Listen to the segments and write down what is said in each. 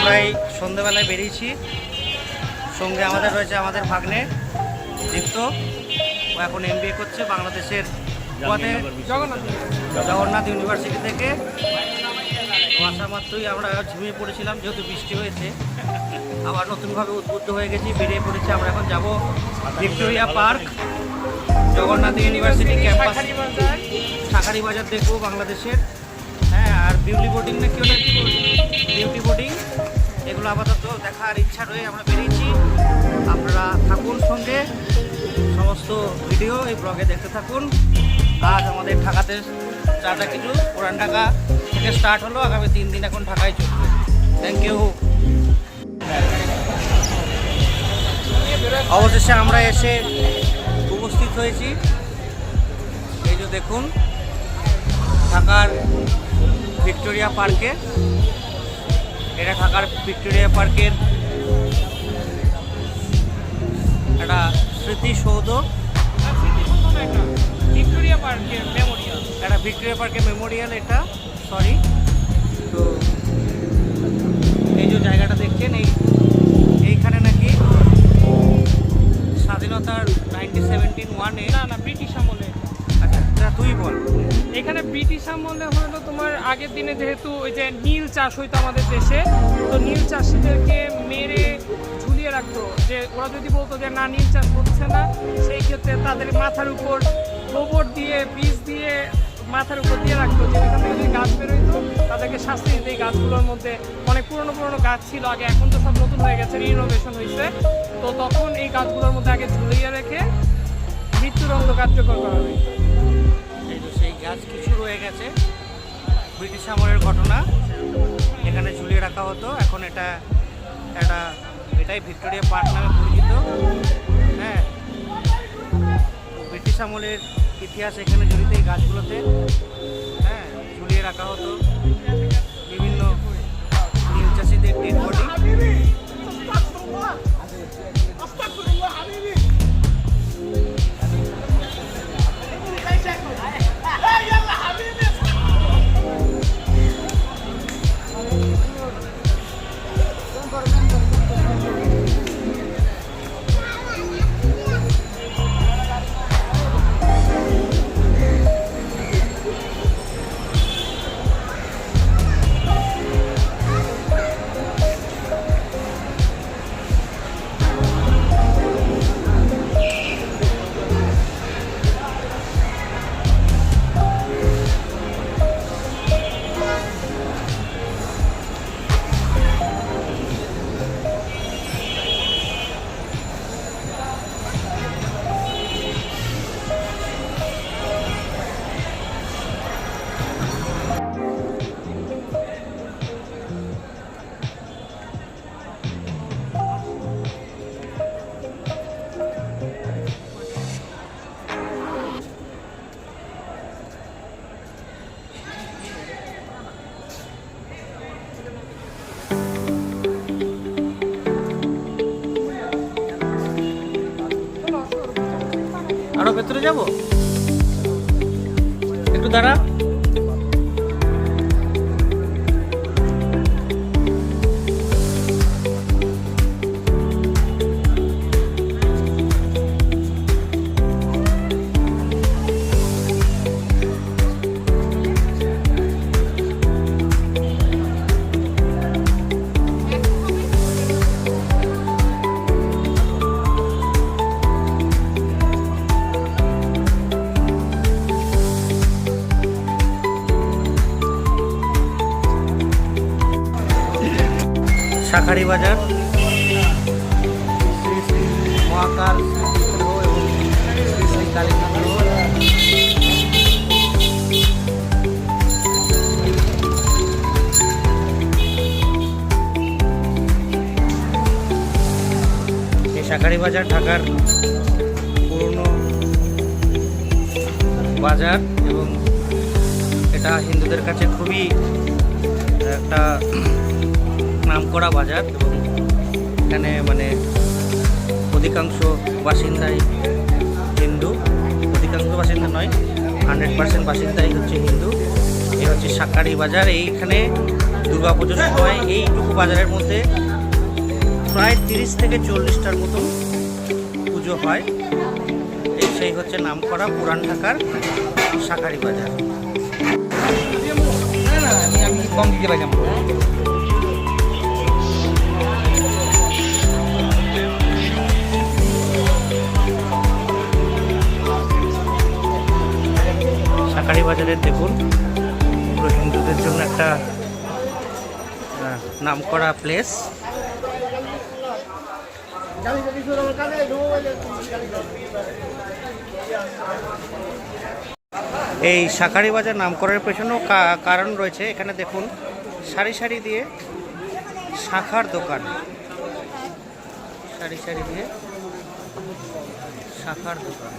আমরা এই সন্ধ্যেবেলায় বেরিয়েছি। সঙ্গে আমাদের রয়েছে আমাদের ভাগ্নে দীপ্ত। ও এখন MBA করছে বাংলাদেশের জগন্নাথ ইউনিভার্সিটি থেকে। আসা মাত্রই আমরা ঝিমিয়ে পড়েছিলাম, যেহেতু বৃষ্টি হয়েছে। আবার নতুনভাবে উদ্বুদ্ধ হয়ে গেছি, বেরিয়ে পড়েছি। আমরা এখন যাব Victoria park, Jagannath university campus, শাঁখারি বাজার দেখবো বাংলাদেশের। হ্যাঁ, আর বিউটি বোর্ডিং না কি ওটা, বিউটি বোর্ডিং, এগুলো আপাতত দেখার ইচ্ছা রয়ে আমরা বেরিয়েছি। আপনারা থাকুন সঙ্গে, সমস্ত ভিডিও এই ব্লগে দেখতে থাকুন। আজ আমাদের ঢাকাতে চারটা কিছু পুরান ঢাকা থেকে স্টার্ট হলো, আগামী 3 দিন এখন ঢাকায় চলবে। Thank you. অবশেষে আমরা এসে উপস্থিত হয়েছি। এই যে দেখুন, ঢাকার ভিক্টোরিয়া পার্কে। এটা ঢাকার ভিক্টোরিয়া পার্কের একটা স্মৃতিসৌধ, ভিক্টোরিয়া পার্কের মেমোরিয়াল। এটা ভিক্টোরিয়া পার্কের মেমোরিয়াল এটা, সরি। তো এই যে জায়গাটা দেখছেন, এইখানে নাকি স্বাধীনতার 1971-এ, না ব্রিটিশ আমলে। আচ্ছা তুই বল। এখানে ব্রিটিশ আমলে হলো তোমার আগের দিনে, যেহেতু ওই যে নীল চাষ হইতো আমাদের দেশে, তো নীল চাষিদেরকে মেরে ঝুলিয়ে রাখতো। যে ওরা যদি বলতো যে না, নীল চাষ হচ্ছে না, সেই ক্ষেত্রে তাদের মাথার উপর গোবর দিয়ে, বীজ দিয়ে মাথার উপর দিয়ে রাখতো। যে এখান থেকে যদি গাছ বেরোইতো, তাদেরকে শাস্তি দিতে। এই গাছগুলোর মধ্যে অনেক পুরনো গাছ ছিল আগে, এখন তো সব নতুন হয়ে গেছে, রিনোভেশন হয়েছে। তো তখন এই গাছগুলোর মধ্যে আগে ঝুলিয়ে রেখে মৃত্যুদণ্ড কার্যকর করা হয়। এই তো সেই গাছ কিছু রয়ে গেছে, ব্রিটিশ আমলের ঘটনা, এখানে ঝুলিয়ে রাখা হতো। এখন এটাই ভিক্টোরিয়া পার্ক নামে পরিচিত। হ্যাঁ, ব্রিটিশ আমলের ইতিহাস এখানে জড়িত, এই গাছগুলোতে হ্যাঁ ঝুলিয়ে রাখা হতো বিভিন্ন নীল চাষিদের ডেড বডি। আরো ভেতরে যাব, একটু দাঁড়া। শাঁখারি বাজার, শ্রী শ্রী মহাকাল এবং শ্রী শ্রী কালীনাথ। এই শাঁখারি বাজার ঢাকার পুরনো বাজার এবং এটা হিন্দুদের কাছে খুবই একটা নামকরা বাজার। এবং এখানে মানে অধিকাংশ বাসিন্দাই হিন্দু, অধিকাংশ বাসিন্দা নয়, 100% বাসিন্দাই হচ্ছে হিন্দু। এই হচ্ছে শাঁখারি বাজার। এইখানে দুর্গাপুজোর সময় এইটুকু বাজারের মধ্যে প্রায় 30 থেকে 40টার মতো পুজো হয়। এই সেই হচ্ছে নামকরা পুরান ঢাকার শাঁখারি বাজার। শাঁখারি বাজারের দেখুন পুরো হিন্দুদের জন্য একটা নামকরা প্লেস। এই শাঁখারি বাজার নামকরণের পেছনেও কারণ রয়েছে। এখানে দেখুন সারি সারি দিয়ে শাঁখার দোকান, সারি সারি দিয়ে শাঁখার দোকান।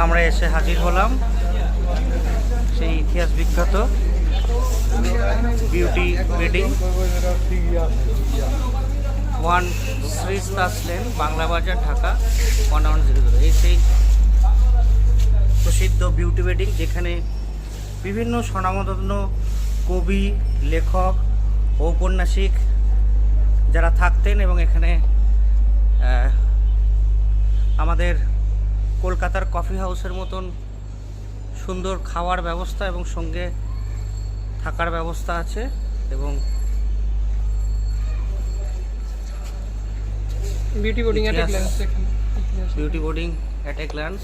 আমরা এসে হাজির হলাম সেই ইতিহাস বিখ্যাত বিউটি ওয়েডিং 1 শ্রীস্তাস লেন, বাংলা বাজার, ঢাকা 1100। এই সেই প্রসিদ্ধ বিউটি ওয়েডিং যেখানে বিভিন্ন স্বনামধন্য কবি, লেখক, ঔপন্যাসিক যারা থাকতেন এবং এখানে আমাদের কলকাতার কফি হাউসের মতন সুন্দর খাওয়ার ব্যবস্থা এবং সঙ্গে থাকার ব্যবস্থা আছে। এবং beauty boarding at a glance. Beauty boarding at a glance.